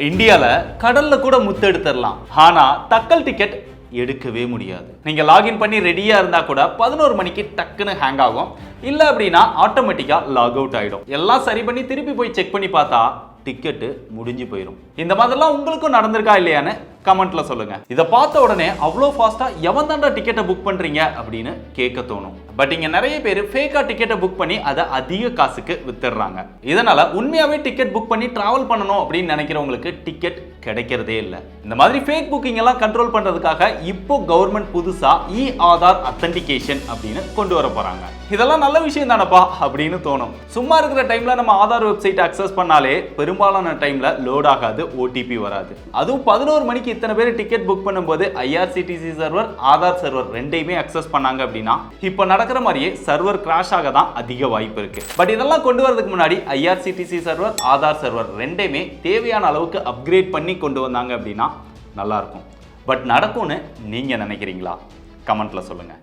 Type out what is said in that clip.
இந்தியால கடல்ல கூட முத்தெடுத்துடலாம், ஆனா தக்கல் டிக்கெட் எடுக்கவே முடியாது. நீங்க லாகின் பண்ணி ரெடியா இருந்தா கூட 11 மணிக்கு டக்குன்னு ஹேங் ஆகும். இல்ல அப்படின்னா ஆட்டோமேட்டிக்கா லாக் அவுட் ஆயிடும். எல்லாம் சரி பண்ணி திருப்பி போய் செக் பண்ணி பார்த்தா டிக்கெட்டு முடிஞ்சு போயிடும். இந்த மாதிரிலாம் உங்களுக்கும் நடந்திருக்கா இல்லையான்னு கமெண்ட்ல சொல்லுங்க. இதை பார்த்த உடனே அவ்வளோ ஃபாஸ்டா எவன் தாண்டா டிக்கெட்டை புக் பண்றீங்க அப்படின்னு கேட்க தோணும். பட் இங்க நிறைய பேர் ஃபேக்கா டிக்கெட்டை புக் பண்ணி அதை அதிக காசுக்கு வித்துடுறாங்க. இதனால உண்மையாவே டிக்கெட் புக் பண்ணி டிராவல் பண்ணணும் அப்படின்னு நினைக்கிறவங்களுக்கு டிக்கெட் கிடைக்கிறதே இல்லை. இந்த மாதிரி ஃபேக் புக்கிங் எல்லாம் கண்ட்ரோல் பண்றதுக்காக இப்போ கவர்மெண்ட் புதுசா ஆதார் அத்தன்டிகேஷன் அப்படின்னு கொண்டு வர போறாங்க. இதெல்லாம் நல்ல விஷயம் தானப்பா அப்படின்னு தோணும். சும்மா இருக்கிற டைம்ல நம்ம ஆதார் வெப்சைட் அக்சஸ் பண்ணாலே பெரும்பாலான டைம்ல லோட் ஆகாது, ஓடிபி வராது. அதுவும் 11 மணிக்கு இத்தனை பேர் டிக்கெட் புக் பண்ணும்போது ஐஆர்சிடிசி சர்வர், ஆதார் சர்வர் ரெண்டையுமே அக்சஸ் பண்ணாங்க அப்படின்னா இப்போ நடக்கிற மாதிரியே சர்வர் கிராஷ் ஆக தான் அதிக வாய்ப்பு இருக்கு. பட் இதெல்லாம் கொண்டு வரதுக்கு முன்னாடி ஐஆர்சிடிசி சர்வர், ஆதார் சர்வர் ரெண்டையுமே தேவையான அளவுக்கு அப்கிரேட் பண்ணி கொண்டு வந்தாங்க அப்படின்னா நல்லா இருக்கும். பட் நடக்கும்னு நீங்க நினைக்கிறீங்களா? கமெண்ட்ல சொல்லுங்க.